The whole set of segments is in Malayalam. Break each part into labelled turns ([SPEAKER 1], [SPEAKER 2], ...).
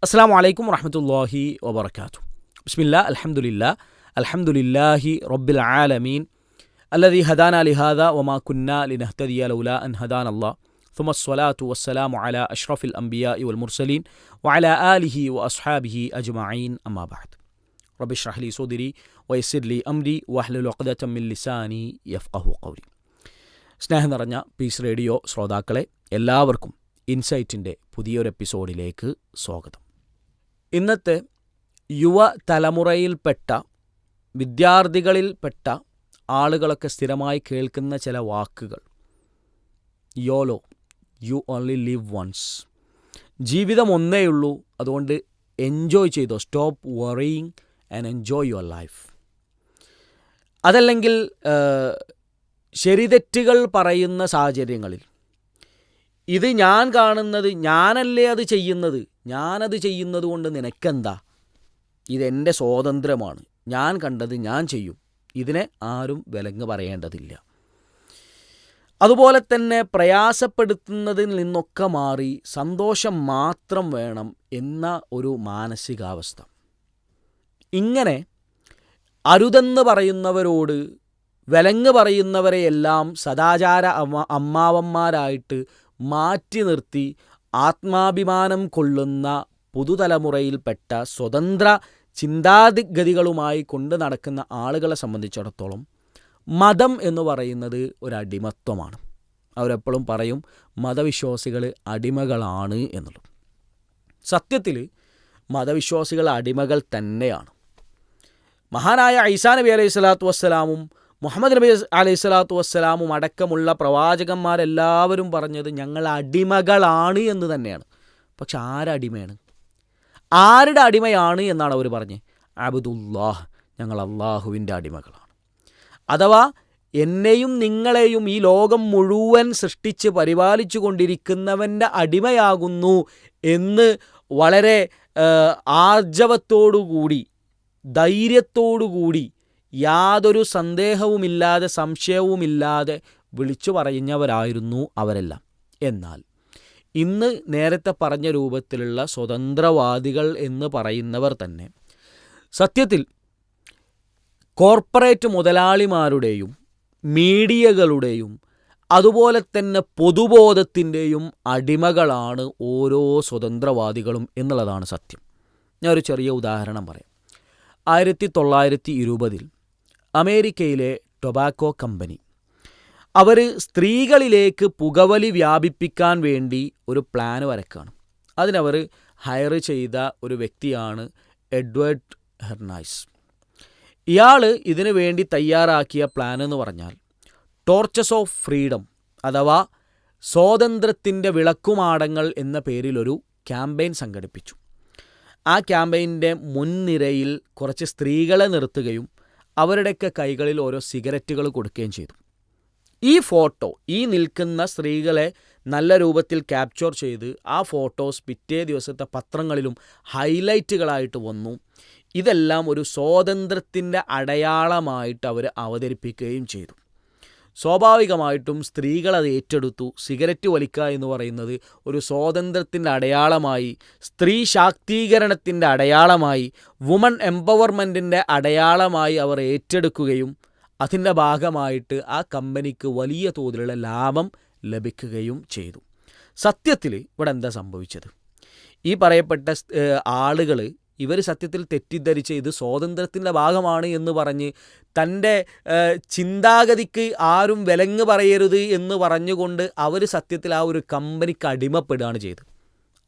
[SPEAKER 1] അസ്സലാമു അലൈക്കും വറഹ്മത്തുള്ളാഹി വബറകാതുഹു. ബിസ്മില്ലാ അൽഹംദുലില്ലാഹി റബ്ബിൽ ആലമീൻ അല്ലദീ ഹദാനാ ലിഹാദാ വമാ കുന്നാ ലിനഹ്തദിയ ലൗലാ അൻ ഹദാനല്ലാഹ് ثم الصلاة والسلام على أشرف الأنبياء والمرسلين وعلى آله وأصحابه أجمعين أما بعد رب اشرح لي صدري ويسر لي أمري واحلل عقدة من لساني يفقهوا قولي. സ്നേഹം നിറഞ്ഞ പീസ് റേഡിയോ ശ്രോതാക്കളെ, എല്ലാവർക്കും ഇൻസൈറ്റിൻ്റെ പുതിയൊരു എപ്പിസോഡിലേക്ക് സ്വാഗതം. ഇന്നത്തെ യുവതലമുറയിൽപ്പെട്ട വിദ്യാർത്ഥികളിൽപ്പെട്ട ആളുകളൊക്കെ സ്ഥിരമായി കേൾക്കുന്ന ചില വാക്കുകൾ: YOLO, you only live once. ജീവിതം ഒന്നേയുള്ളൂ, അതുകൊണ്ട് എൻജോയ് ചെയ്തോ. Stop worrying and enjoy your life. അതല്ലെങ്കിൽ ശരിതെറ്റുകൾ പറയുന്ന സാഹചര്യങ്ങളിൽ ഇത് ഞാൻ കാണുന്നത്, ഞാനല്ലേ അത് ചെയ്യുന്നത്, ഞാനത് ചെയ്യുന്നത് കൊണ്ട് നിനക്കെന്താ, ഇതെൻ്റെ സ്വാതന്ത്ര്യമാണ്, ഞാൻ കണ്ടത് ഞാൻ ചെയ്യും, ഇതിനെ ആരും വിലങ്ങ് പറയേണ്ടതില്ല. അതുപോലെ തന്നെ പ്രയാസപ്പെടുത്തുന്നതിൽ നിന്നൊക്കെ മാറി സന്തോഷം മാത്രം വേണം എന്ന ഒരു മാനസികാവസ്ഥ. ഇങ്ങനെ അരുതെന്ന് പറയുന്നവരോട് വിലങ്ങ് പറയുന്നവരെയെല്ലാം സദാചാര അമ്മാവന്മാരായിട്ട് മാറ്റി നിർത്തി ആത്മാഭിമാനം കൊള്ളുന്ന പുതുതലമുറയിൽപ്പെട്ട സ്വതന്ത്ര ചിന്താഗതികളുമായി കൊണ്ട് നടക്കുന്ന ആളുകളെ സംബന്ധിച്ചിടത്തോളം മതം എന്ന് പറയുന്നത് ഒരടിമത്വമാണ്. അവരെപ്പോഴും പറയും മതവിശ്വാസികൾ അടിമകളാണ് എന്നുള്ളത്. സത്യത്തിൽ മതവിശ്വാസികൾ അടിമകൾ തന്നെയാണ്. മഹാനായ ഈസാ നബി അലൈഹി സ്വലാത്തു വസ്സലാമും മുഹമ്മദ് നബി അലൈഹി സ്വലാത്തു വസ്സലാമും അടക്കമുള്ള പ്രവാചകന്മാരെല്ലാവരും പറഞ്ഞത് ഞങ്ങൾ അടിമകളാണ് എന്ന് തന്നെയാണ്. പക്ഷെ ആരടിമയാണ്, ആരുടെ അടിമയാണ് എന്നാണ് അവർ പറഞ്ഞത്? അബ്ദുല്ലാഹ്, ഞങ്ങൾ അള്ളാഹുവിൻ്റെ അടിമകളാണ്. അഥവാ എന്നെയും നിങ്ങളെയും ഈ ലോകം മുഴുവൻ സൃഷ്ടിച്ച് പരിപാലിച്ചു കൊണ്ടിരിക്കുന്നവൻ്റെ അടിമയാകുന്നു എന്ന് വളരെ ആർജവത്തോടുകൂടി, ധൈര്യത്തോടുകൂടി, യാതൊരു സന്ദേഹവുമില്ലാതെ സംശയവുമില്ലാതെ വിളിച്ചു പറഞ്ഞവരായിരുന്നു അവരെല്ലാം. എന്നാൽ ഇന്ന് നേരത്തെ പറഞ്ഞ രൂപത്തിലുള്ള സ്വതന്ത്രവാദികൾ എന്ന് പറയുന്നവർ തന്നെ സത്യത്തിൽ കോർപ്പറേറ്റ് മുതലാളിമാരുടെയും മീഡിയകളുടെയും അതുപോലെ തന്നെ പൊതുബോധത്തിൻ്റെയും അടിമകളാണ് ഓരോ സ്വതന്ത്രവാദികളും എന്നുള്ളതാണ് സത്യം. ഞാൻ ഒരു ചെറിയ ഉദാഹരണം പറയാം. 1920 അമേരിക്കയിലെ ടൊബാക്കോ കമ്പനി അവർ സ്ത്രീകളിലേക്ക് പുകവലി വ്യാപിപ്പിക്കാൻ വേണ്ടി ഒരു പ്ലാൻ വരക്കുകയാണ്. അതിനവർ ഹയർ ചെയ്ത ഒരു വ്യക്തിയാണ് എഡ്വേർഡ് ഹെർണൈസ്. ഇയാൾ ഇതിനു വേണ്ടി തയ്യാറാക്കിയ പ്ലാൻ എന്ന് പറഞ്ഞാൽ ടോർച്ചസ് ഓഫ് ഫ്രീഡം അഥവാ സ്വാതന്ത്ര്യത്തിൻ്റെ വിളക്കുമാടങ്ങൾ എന്ന പേരിലൊരു ക്യാമ്പയിൻ സംഘടിപ്പിച്ചു. ആ ക്യാമ്പയിൻ്റെ മുൻനിരയിൽ കുറച്ച് സ്ത്രീകളെ നിർത്തുകയും അവരുടെയൊക്കെ കൈകളിൽ ഓരോ സിഗരറ്റുകൾ കൊടുക്കുകയും ചെയ്തു. ഈ ഫോട്ടോ, ഈ നിൽക്കുന്ന സ്ത്രീകളെ നല്ല രൂപത്തിൽ ക്യാപ്ചർ ചെയ്ത് ആ ഫോട്ടോസ് പിറ്റേ ദിവസത്തെ പത്രങ്ങളിലും ഹൈലൈറ്റുകളായിട്ട് വന്നു. ഇതെല്ലാം ഒരു സ്വാതന്ത്ര്യത്തിൻ്റെ അടയാളമായിട്ട് അവർ അവതരിപ്പിക്കുകയും ചെയ്തു. സ്വാഭാവികമായിട്ടും സ്ത്രീകളത് ഏറ്റെടുത്തു. സിഗരറ്റ് വലിക്കുക എന്ന് പറയുന്നത് ഒരു സ്വാതന്ത്ര്യത്തിൻ്റെ അടയാളമായി, സ്ത്രീ ശാക്തീകരണത്തിൻ്റെ അടയാളമായി, വുമൺ എംപവർമെൻറ്റിൻ്റെ അടയാളമായി അവർ ഏറ്റെടുക്കുകയും അതിൻ്റെ ഭാഗമായിട്ട് ആ കമ്പനിക്ക് വലിയ തോതിലുള്ള ലാഭം ലഭിക്കുകയും ചെയ്തു. സത്യത്തിൽ ഇവിടെ എന്താ സംഭവിച്ചത്? ഈ പറയപ്പെട്ട ആളുകൾ ഇവർ സത്യത്തിൽ തെറ്റിദ്ധരിച്ച് ഇത് സ്വാതന്ത്ര്യത്തിൻ്റെ ഭാഗമാണ് എന്ന് പറഞ്ഞ് തൻ്റെ ചിന്താഗതിക്ക് ആരും വിലങ്ങ് പറയരുത് എന്ന് പറഞ്ഞുകൊണ്ട് അവർ സത്യത്തിൽ ആ ഒരു കമ്പനിക്ക് അടിമപ്പെടുകയാണ് ചെയ്തത്.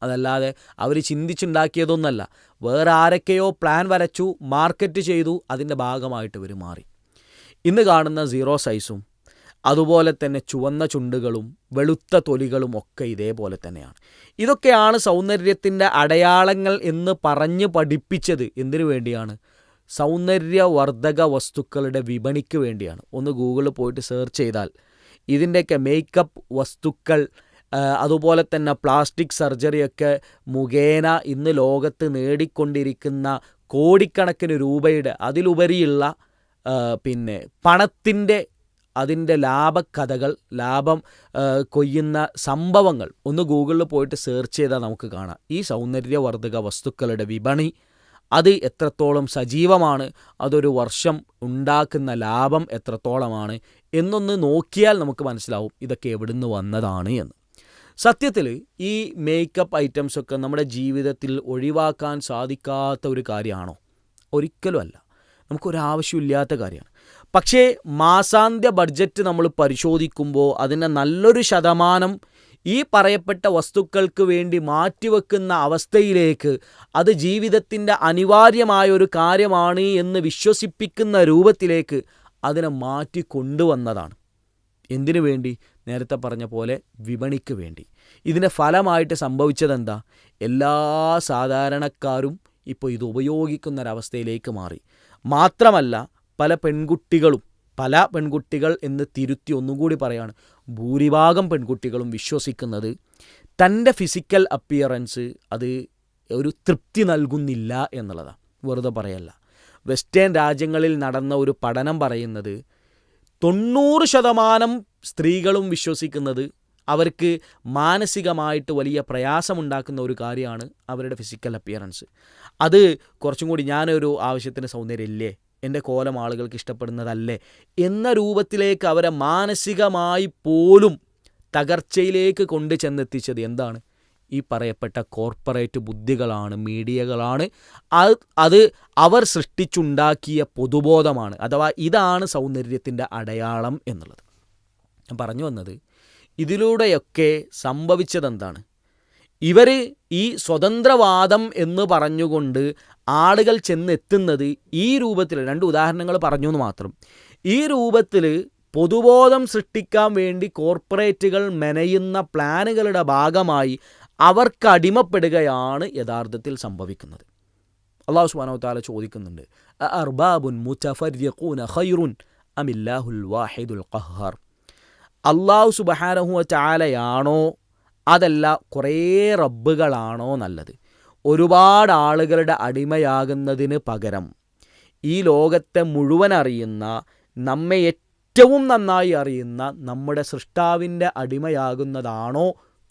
[SPEAKER 1] അതല്ലാതെ അവർ ചിന്തിച്ചുണ്ടാക്കിയതൊന്നല്ല. വേറെ ആരൊക്കെയോ പ്ലാൻ വരച്ചു, മാർക്കറ്റ് ചെയ്തു, അതിൻ്റെ ഭാഗമായിട്ട് ഇവർ മാറി. ഇന്ന് കാണുന്ന സീറോ സൈസും അതുപോലെ തന്നെ ചുവന്ന ചുണ്ടുകളും വെളുത്ത തൊലികളും ഒക്കെ ഇതേപോലെ തന്നെയാണ്. ഇതൊക്കെയാണ് സൗന്ദര്യത്തിൻ്റെ അടയാളങ്ങൾ എന്ന് പറഞ്ഞ് പഠിപ്പിച്ചത്. എന്തിനു വേണ്ടിയാണ്? സൗന്ദര്യവർദ്ധക വസ്തുക്കളുടെ വിപണിക്ക് വേണ്ടിയാണ്. ഒന്ന് ഗൂഗിളിൽ പോയിട്ട് സെർച്ച് ചെയ്താൽ ഇതിൻ്റെയൊക്കെ മേക്കപ്പ് വസ്തുക്കൾ, അതുപോലെ തന്നെ പ്ലാസ്റ്റിക് സർജറിയൊക്കെ മുഖേന ഇന്ന് ലോകത്ത് നേടിക്കൊണ്ടിരിക്കുന്ന കോടിക്കണക്കിന് രൂപയുടെ അതിലുപരിയുള്ള പണത്തിൻ്റെ അതിൻ്റെ ലാഭക്കഥകൾ, ലാഭം കൊയ്യുന്ന സംഭവങ്ങൾ ഒന്ന് ഗൂഗിളിൽ പോയിട്ട് സെർച്ച് ചെയ്താൽ നമുക്ക് കാണാം. ഈ സൗന്ദര്യവർദ്ധക വസ്തുക്കളുടെ വിപണി അത് എത്രത്തോളം സജീവമാണ്, അതൊരു വർഷം ഉണ്ടാക്കുന്ന ലാഭം എത്രത്തോളമാണ് എന്നൊന്ന് നോക്കിയാൽ നമുക്ക് മനസ്സിലാവും ഇതൊക്കെ എവിടുന്ന് വന്നതാണ് എന്ന്. സത്യത്തിൽ ഈ മേക്കപ്പ് ഐറ്റംസൊക്കെ നമ്മുടെ ജീവിതത്തിൽ ഒഴിവാക്കാൻ സാധിക്കാത്ത ഒരു കാര്യമാണോ? ഒരിക്കലും അല്ല. നമുക്കൊരാവശ്യമില്ലാത്ത കാര്യമാണ്. പക്ഷേ മാസാന്ത്യ ബഡ്ജറ്റ് നമ്മൾ പരിശോധിക്കുമ്പോൾ അതിൻ്റെ നല്ലൊരു ശതമാനം ഈ പറയപ്പെട്ട വസ്തുക്കൾക്ക് വേണ്ടി മാറ്റിവെക്കുന്ന അവസ്ഥയിലേക്ക്, അത് ജീവിതത്തിൻ്റെ അനിവാര്യമായ ഒരു കാര്യമാണ് എന്ന് വിശ്വസിപ്പിക്കുന്ന രൂപത്തിലേക്ക് അതിനെ മാറ്റി കൊണ്ടുവന്നതാണ്. എന്തിനു വേണ്ടി? നേരത്തെ പറഞ്ഞ പോലെ വിപണിക്ക് വേണ്ടി. ഇതിൻ്റെ ഫലമായിട്ട് സംഭവിച്ചതെന്താ? എല്ലാ സാധാരണക്കാരും ഇപ്പോൾ ഇത് ഉപയോഗിക്കുന്നൊരവസ്ഥയിലേക്ക് മാറി. മാത്രമല്ല പല പെൺകുട്ടികൾ എന്ന് തിരുത്തി ഒന്നുകൂടി പറയാണ്, ഭൂരിഭാഗം പെൺകുട്ടികളും വിശ്വസിക്കുന്നത് തൻ്റെ ഫിസിക്കൽ അപ്പിയറൻസ് അത് ഒരു തൃപ്തി നൽകുന്നില്ല എന്നുള്ളതാണ്. വെറുതെ പറയല്ല. വെസ്റ്റേൺ രാജ്യങ്ങളിൽ നടന്ന ഒരു പഠനം പറയുന്നത് 90% സ്ത്രീകളും വിശ്വസിക്കുന്നത് അവർക്ക് മാനസികമായിട്ട് വലിയ പ്രയാസമുണ്ടാക്കുന്ന ഒരു കാര്യമാണ് അവരുടെ ഫിസിക്കൽ അപ്പിയറൻസ്. അത് കുറച്ചും കൂടി ഞാനൊരു ആവശ്യത്തിന് സൗന്ദര്യമില്ലേ, എൻ്റെ കോലം ആളുകൾക്ക് ഇഷ്ടപ്പെടുന്നതല്ലേ എന്ന രൂപത്തിലേക്ക് അവരെ മാനസികമായി പോലും തകർച്ചയിലേക്ക് കൊണ്ടു ചെന്നെത്തിച്ചത് എന്താണ്? ഈ പറയപ്പെട്ട കോർപ്പറേറ്റ് ബുദ്ധികളാണ്, മീഡിയകളാണ്. അത് അവർ സൃഷ്ടിച്ചുണ്ടാക്കിയ പൊതുബോധമാണ്. അഥവാ ഇതാണ് സൗന്ദര്യത്തിൻ്റെ അടയാളം എന്നുള്ളത്. ഞാൻ പറഞ്ഞു വന്നത്, ഇതിലൂടെയൊക്കെ സംഭവിച്ചതെന്താണ്? ഇവർ ഈ സ്വതന്ത്രവാദം എന്ന് പറഞ്ഞുകൊണ്ട് ആളുകൾ ചെന്നെത്തുന്നത് ഈ രൂപത്തിൽ, 2 ഉദാഹരണങ്ങൾ പറഞ്ഞു എന്ന് മാത്രം, ഈ രൂപത്തിൽ പൊതുബോധം സൃഷ്ടിക്കാൻ വേണ്ടി കോർപ്പറേറ്റുകൾ മെനയുന്ന പ്ലാനുകളുടെ ഭാഗമായി അവർക്ക് അടിമപ്പെടുകയാണ് യഥാർത്ഥത്തിൽ സംഭവിക്കുന്നത്. അല്ലാഹു സുബ്ഹാനഹു വ തആല ചോദിക്കുന്നുണ്ട്, അർബാബുൻ മുതഫർരിഖൂന ഖൈറുൻ അമില്ലാഹുൽ വാഹിദുൽ ഖഹ്ഹാർ. അല്ലാഹു സുബ്ഹാനഹു വ തആലയാണോ അതല്ല കുറേ റബ്ബുകളാണോ നല്ലത്? ഒരുപാട് ആളുകളുടെ അടിമയാകുന്നതിന് പകരം ഈ ലോകത്തെ മുഴുവൻ അറിയുന്ന, നമ്മെ ഏറ്റവും നന്നായി അറിയുന്ന നമ്മുടെ സൃഷ്ടാവിൻ്റെ അടിമയാകുന്നതാണോ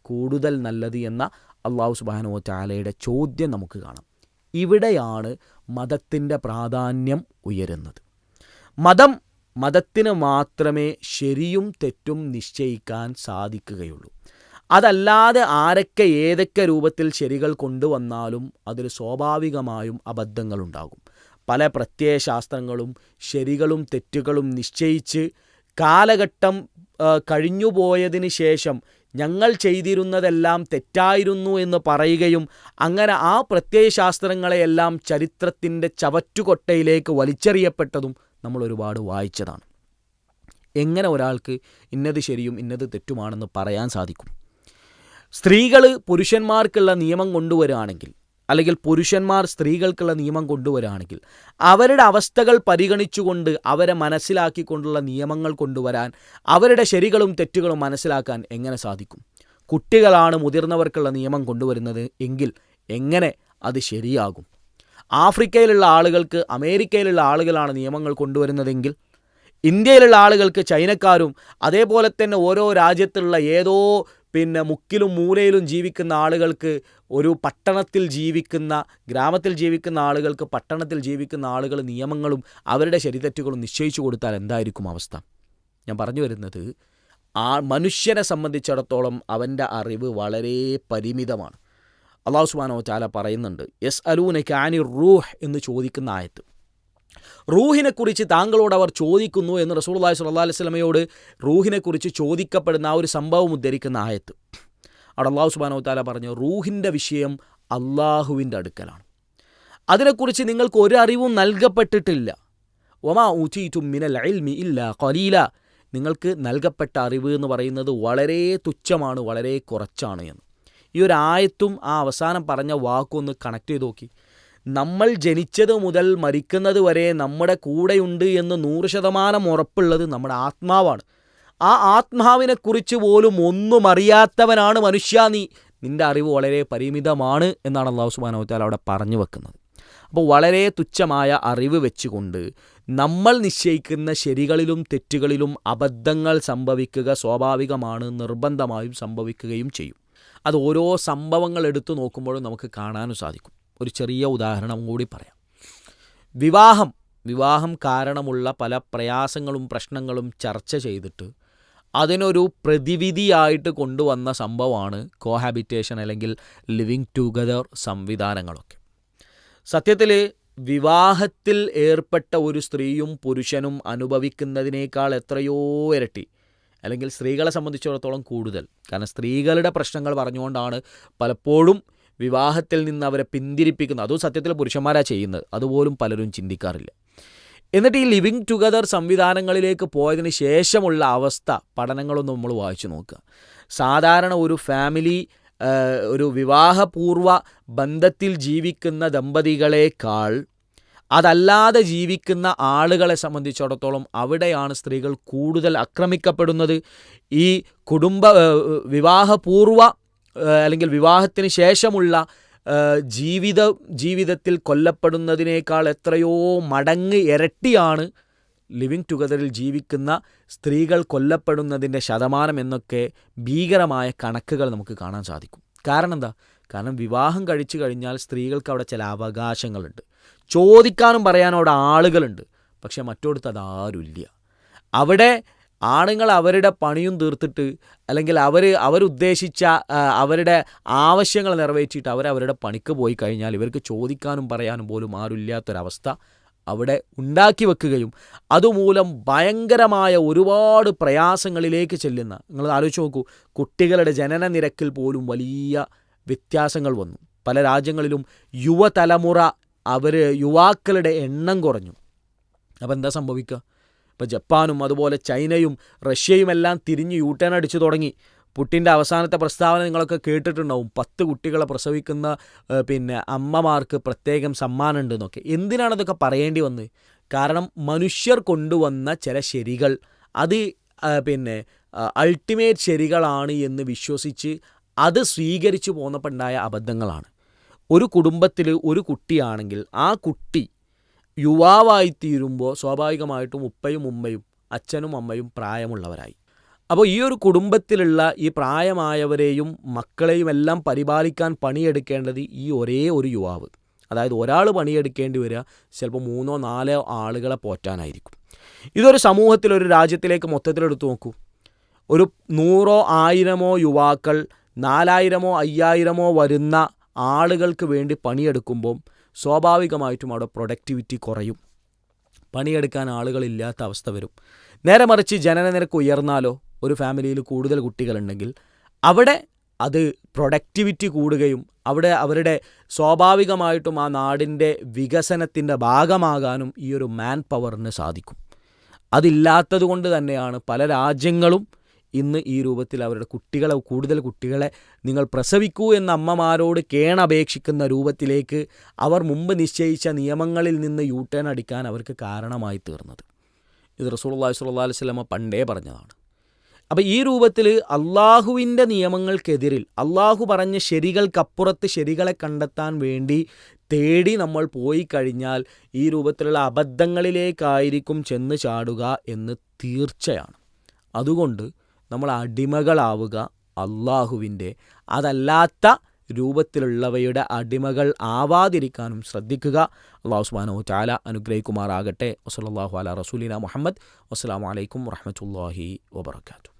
[SPEAKER 1] കൂടുതൽ നല്ലത് എന്ന അല്ലാഹു സുബ്ഹാനഹു വ തആലയുടെ ചോദ്യം നമുക്ക് കാണാം. ഇവിടെയാണ് മതത്തിൻ്റെ പ്രാധാന്യം ഉയരുന്നത്. മതത്തിന് മാത്രമേ ശരിയും തെറ്റും നിശ്ചയിക്കാൻ സാധിക്കുകയുള്ളൂ. അതല്ലാതെ ആരൊക്കെ ഏതൊക്കെ രൂപത്തിൽ ശരികൾ കൊണ്ടുവന്നാലും അതിൽ സ്വാഭാവികമായും അബദ്ധങ്ങളുണ്ടാകും. പല പ്രത്യയശാസ്ത്രങ്ങളും ശരികളും തെറ്റുകളും നിശ്ചയിച്ച് കാലഘട്ടം കഴിഞ്ഞുപോയതിന് ശേഷം ഞങ്ങൾ ചെയ്തിരുന്നതെല്ലാം തെറ്റായിരുന്നു എന്ന് പറയുകയും അങ്ങനെ ആ പ്രത്യയശാസ്ത്രങ്ങളെയെല്ലാം ചരിത്രത്തിൻ്റെ ചവറ്റുകൊട്ടയിലേക്ക് വലിച്ചെറിയപ്പെട്ടതും നമ്മൾ ഒരുപാട് വായിച്ചതാണ്. എങ്ങനെ ഒരാൾക്ക് ഇന്നത് ശരിയും ഇന്നത് തെറ്റുമാണെന്ന് പറയാൻ സാധിക്കും? സ്ത്രീകൾ പുരുഷന്മാർക്കുള്ള നിയമം കൊണ്ടുവരികയാണെങ്കിൽ, അല്ലെങ്കിൽ പുരുഷന്മാർ സ്ത്രീകൾക്കുള്ള നിയമം കൊണ്ടുവരികയാണെങ്കിൽ, അവരുടെ അവസ്ഥകൾ പരിഗണിച്ചുകൊണ്ട് അവരെ മനസ്സിലാക്കിക്കൊണ്ടുള്ള നിയമങ്ങൾ കൊണ്ടുവരാൻ, അവരുടെ ശരികളും തെറ്റുകളും മനസ്സിലാക്കാൻ എങ്ങനെ സാധിക്കും? കുട്ടികളാണ് മുതിർന്നവർക്കുള്ള നിയമം കൊണ്ടുവരുന്നത് എങ്കിൽ എങ്ങനെ അത് ശരിയാകും? ആഫ്രിക്കയിലുള്ള ആളുകൾക്ക് അമേരിക്കയിലുള്ള ആളുകളാണ് നിയമങ്ങൾ കൊണ്ടുവരുന്നതെങ്കിൽ, ഇന്ത്യയിലുള്ള ആളുകൾക്ക് ചൈനക്കാരും, അതേപോലെ തന്നെ ഓരോ രാജ്യത്തുള്ള ഏതോ മുക്കിലും മൂലയിലും ജീവിക്കുന്ന ആളുകൾക്ക്, ഒരു പട്ടണത്തിൽ ജീവിക്കുന്ന, ഗ്രാമത്തിൽ ജീവിക്കുന്ന ആളുകൾക്ക് പട്ടണത്തിൽ ജീവിക്കുന്ന ആളുകൾ നിയമങ്ങളും അവരുടെ ശരിതെറ്റുകളും നിശ്ചയിച്ചു കൊടുത്താൽ എന്തായിരിക്കും അവസ്ഥ? ഞാൻ പറഞ്ഞു വരുന്നത്, ആ മനുഷ്യനെ സംബന്ധിച്ചിടത്തോളം അവൻ്റെ അറിവ് വളരെ പരിമിതമാണ്. അല്ലാഹു സുബ്ഹാനഹു വ തആല പറയുന്നുണ്ട്, യസ്അലൂനക അനിർ റൂഹ് എന്ന് ചോദിക്കുന്ന ആയത്ത്. റൂഹിനെക്കുറിച്ച് താങ്കളോട് അവർ ചോദിക്കുന്നു എന്ന് റസൂലുള്ളാഹി സ്വല്ലല്ലാഹു അലൈഹി വസല്ലമയോട് റൂഹിനെക്കുറിച്ച് ചോദിക്കപ്പെടുന്ന ആ ഒരു സംഭവം ഉദ്ധരിക്കുന്ന ആയത്ത്. അവിടെ അല്ലാഹു സുബ്ഹാനഹു വ തആല പറഞ്ഞു, റൂഹിൻ്റെ വിഷയം അള്ളാഹുവിൻ്റെ അടുക്കലാണ്. അതിനെക്കുറിച്ച് നിങ്ങൾക്ക് ഒരു അറിവും നൽകപ്പെട്ടിട്ടില്ല. വമാ ഊതീതും മിനൽ ഇൽമി ഇല്ലാ ഖലീല. നിങ്ങൾക്ക് നൽകപ്പെട്ട അറിവ് എന്ന് പറയുന്നത് വളരെ തുച്ഛമാണ്, വളരെ കുറച്ചാണ് എന്ന്. ഈ ഒരു ആയത്തും ആ അവസാനം പറഞ്ഞ വാക്കൊന്ന് കണക്ട് ചെയ്ത് നോക്കി. നമ്മൾ ജനിച്ചത് മുതൽ മരിക്കുന്നത് വരെ നമ്മുടെ കൂടെയുണ്ട് എന്ന് 100% ഉറപ്പുള്ളത് നമ്മുടെ ആത്മാവാണ്. ആ ആത്മാവിനെക്കുറിച്ച് പോലും ഒന്നും അറിയാത്തവനാണ് മനുഷ്യ നീ. നിൻ്റെ അറിവ് വളരെ പരിമിതമാണ് എന്നാണ് അല്ലാഹു സുബ്ഹാനഹു വ തആല അവിടെ പറഞ്ഞു വെക്കുന്നത്. അപ്പോൾ വളരെ തുച്ഛമായ അറിവ് വെച്ചുകൊണ്ട് നമ്മൾ നിശ്ചയിക്കുന്ന ശരികളിലും തെറ്റുകളിലും അബദ്ധങ്ങൾ സംഭവിക്കുക സ്വാഭാവികമാണ്, നിർബന്ധമായും സംഭവിക്കുകയും ചെയ്യും. അത് ഓരോ സംഭവങ്ങൾ എടുത്തു നോക്കുമ്പോഴും നമുക്ക് കാണാനും സാധിക്കും. ഒരു ചെറിയ ഉദാഹരണം കൂടി പറയാം. വിവാഹം കാരണമുള്ള പല പ്രയാസങ്ങളും പ്രശ്നങ്ങളും ചർച്ച ചെയ്തിട്ട് അതിനൊരു പ്രതിവിധിയായിട്ട് കൊണ്ടുവന്ന സംഭവമാണ് കോഹാബിറ്റേഷൻ അല്ലെങ്കിൽ ലിവിങ് ടുഗദർ സംവിധാനങ്ങളൊക്കെ. സത്യത്തിൽ വിവാഹത്തിൽ ഏർപ്പെട്ട ഒരു സ്ത്രീയും പുരുഷനും അനുഭവിക്കുന്നതിനേക്കാൾ എത്രയോ ഇരട്ടി, അല്ലെങ്കിൽ സ്ത്രീകളെ സംബന്ധിച്ചിടത്തോളം കൂടുതൽ, കാരണം സ്ത്രീകളുടെ പ്രശ്നങ്ങൾ പറഞ്ഞുകൊണ്ടാണ് പലപ്പോഴും വിവാഹത്തിൽ നിന്ന് അവരെ പിന്തിരിപ്പിക്കുന്നത്. അതും സത്യത്തിൽ പുരുഷന്മാരാ ചെയ്യുന്നത്, അതുപോലും പലരും ചിന്തിക്കാറില്ല. എന്നിട്ട് ഈ ലിവിങ് ടുഗദർ സംവിധാനങ്ങളിലേക്ക് പോയതിന് ശേഷമുള്ള അവസ്ഥ പഠനങ്ങളൊന്നും നമ്മൾ വായിച്ചു നോക്കുക. സാധാരണ ഒരു ഫാമിലി, ഒരു വിവാഹപൂർവ ബന്ധത്തിൽ ജീവിക്കുന്ന ദമ്പതികളെക്കാൾ അതല്ലാതെ ജീവിക്കുന്ന ആളുകളെ സംബന്ധിച്ചിടത്തോളം അവിടെയാണ് സ്ത്രീകൾ കൂടുതൽ ആക്രമിക്കപ്പെടുന്നത്. ഈ വിവാഹപൂർവ അല്ലെങ്കിൽ വിവാഹത്തിന് ശേഷമുള്ള ജീവിതത്തിൽ കൊല്ലപ്പെടുന്നതിനേക്കാൾ എത്രയോ മടങ്ങ് ഇരട്ടിയാണ് ലിവിങ് ടുഗദറിൽ ജീവിക്കുന്ന സ്ത്രീകൾ കൊല്ലപ്പെടുന്നതിൻ്റെ ശതമാനം എന്നൊക്കെ ഭീകരമായ കണക്കുകൾ നമുക്ക് കാണാൻ സാധിക്കും. കാരണം എന്താ? കാരണം വിവാഹം കഴിച്ചു കഴിഞ്ഞാൽ സ്ത്രീകൾക്ക് അവിടെ ചില അവകാശങ്ങളുണ്ട്, ചോദിക്കാനും പറയാനും അവിടെ ആളുകളുണ്ട്. പക്ഷെ മറ്റോടത്ത് അതാരുമില്ല. അവിടെ ആണുങ്ങൾ അവരുടെ പണിയും തീർത്തിട്ട്, അല്ലെങ്കിൽ അവരുദ്ദേശിച്ച അവരുടെ ആവശ്യങ്ങൾ നിറവേറ്റിയിട്ട് അവരവരുടെ പണിക്ക് പോയി കഴിഞ്ഞാൽ ഇവർക്ക് ചോദിക്കാനും പറയാനും പോലും ആരുമില്ലാത്തൊരവസ്ഥ അവിടെ ഉണ്ടാക്കി വെക്കുകയും അതുമൂലം ഭയങ്കരമായ ഒരുപാട് പ്രയാസങ്ങളിലേക്ക് ചെല്ലുന്ന, നിങ്ങൾ ആലോചിച്ച് നോക്കൂ, കുട്ടികളുടെ ജനന നിരക്കിൽ പോലും വലിയ വ്യത്യാസങ്ങൾ വന്നു. പല രാജ്യങ്ങളിലും യുവതലമുറ യുവാക്കളുടെ എണ്ണം കുറഞ്ഞു. അപ്പോൾ എന്താ സംഭവിക്കുക? ഇപ്പോൾ ജപ്പാനും അതുപോലെ ചൈനയും റഷ്യയും എല്ലാം തിരിഞ്ഞ് യൂട്ടേൺ അടിച്ചു തുടങ്ങി. പുട്ടിൻ്റെ അവസാനത്തെ പ്രസ്താവന നിങ്ങളൊക്കെ കേട്ടിട്ടുണ്ടാവും, 10 കുട്ടികളെ പ്രസവിക്കുന്ന അമ്മമാർക്ക് പ്രത്യേകം സമ്മാനം ഉണ്ടെന്നൊക്കെ. എന്തിനാണതൊക്കെ പറയേണ്ടി വന്നത്? കാരണം മനുഷ്യർ കൊണ്ടുവന്ന ചില ശരികൾ അത് അൾട്ടിമേറ്റ് ശരികളാണ് എന്ന് വിശ്വസിച്ച് അത് സ്വീകരിച്ചു പോന്നപ്പോണ്ടായ അബദ്ധങ്ങളാണ്. ഒരു കുടുംബത്തിൽ ഒരു കുട്ടിയാണെങ്കിൽ ആ കുട്ടി യുവാവായിത്തീരുമ്പോൾ സ്വാഭാവികമായിട്ടും ഉപ്പയും ഉമ്മയും അച്ഛനും അമ്മയും പ്രായമുള്ളവരായി. അപ്പോൾ ഈ ഒരു കുടുംബത്തിലുള്ള ഈ പ്രായമായവരെയും മക്കളെയും എല്ലാം പരിപാലിക്കാൻ പണിയെടുക്കേണ്ടത് ഈ ഒരേ ഒരു യുവാവ്. അതായത് ഒരാൾ പണിയെടുക്കേണ്ടി വരിക ചിലപ്പോൾ 3-4 ആളുകളെ പോറ്റാനായിരിക്കും. ഇതൊരു സമൂഹത്തിൽ, ഒരു രാജ്യത്തിലേക്ക് മൊത്തത്തിലെടുത്ത് നോക്കൂ. ഒരു 100-1000 യുവാക്കൾ 4000-5000 വരുന്ന ആളുകൾക്ക് വേണ്ടി പണിയെടുക്കുമ്പം സ്വാഭാവികമായിട്ടും അവിടെ പ്രൊഡക്ടിവിറ്റി കുറയും, പണിയെടുക്കാൻ ആളുകളില്ലാത്ത അവസ്ഥ വരും. നേരെ മറിച്ച് ജനനനിരക്ക് ഉയർന്നാലോ, ഒരു ഫാമിലിയിൽ കൂടുതൽ കുട്ടികളുണ്ടെങ്കിൽ അവിടെ അത് പ്രൊഡക്ടിവിറ്റി കൂടുകയും അവിടെ അവരുടെ സ്വാഭാവികമായിട്ടും ആ നാടിൻ്റെ വികസനത്തിൻ്റെ ഭാഗമാകാനും ഈ ഒരു മാൻ പവറിന് സാധിക്കും. അതില്ലാത്തത് കൊണ്ട് തന്നെയാണ് പല രാജ്യങ്ങളും ഇന്ന് ഈ രൂപത്തിൽ അവരുടെ കൂടുതൽ കുട്ടികളെ നിങ്ങൾ പ്രസവിക്കൂ എന്ന അമ്മമാരോട് കേണപേക്ഷിക്കുന്ന രൂപത്തിലേക്ക് അവർ മുമ്പ് നിശ്ചയിച്ച നിയമങ്ങളിൽ നിന്ന് യൂട്ടേൺ അടിക്കാൻ അവർക്ക് കാരണമായി തീർന്നത്. ഇത് റസൂലുള്ളാഹി സ്വല്ലല്ലാഹു അലൈഹി വസല്ലം പണ്ടേ പറഞ്ഞതാണ്. അപ്പോൾ ഈ രൂപത്തിൽ അള്ളാഹുവിൻ്റെ നിയമങ്ങൾക്കെതിരിൽ, അള്ളാഹു പറഞ്ഞ ശരികൾക്കപ്പുറത്ത് ശരികളെ കണ്ടെത്താൻ വേണ്ടി തേടി നമ്മൾ പോയി കഴിഞ്ഞാൽ ഈ രൂപത്തിലുള്ള അബദ്ധങ്ങളിലേക്കായിരിക്കും ചെന്ന് ചാടുക എന്ന് തീർച്ചയാണ്. അതുകൊണ്ട് നമ്മൾ അടിമകളാവുക അള്ളാഹുവിൻ്റെ, അതല്ലാത്ത രൂപത്തിലുള്ളവയുടെ അടിമകൾ ആവാതിരിക്കാനും ശ്രദ്ധിക്കുക. അല്ലാഹു സുബ്ഹാനഹു വ തആല അനുഗ്രഹിക്കുമാറാകട്ടെ. വസല്ലല്ലാഹു അലാ റസൂലിന മുഹമ്മദ്. വസ്സലാമു അലൈക്കും വറഹ്മത്തുള്ളാഹി വബറകാതുഹു.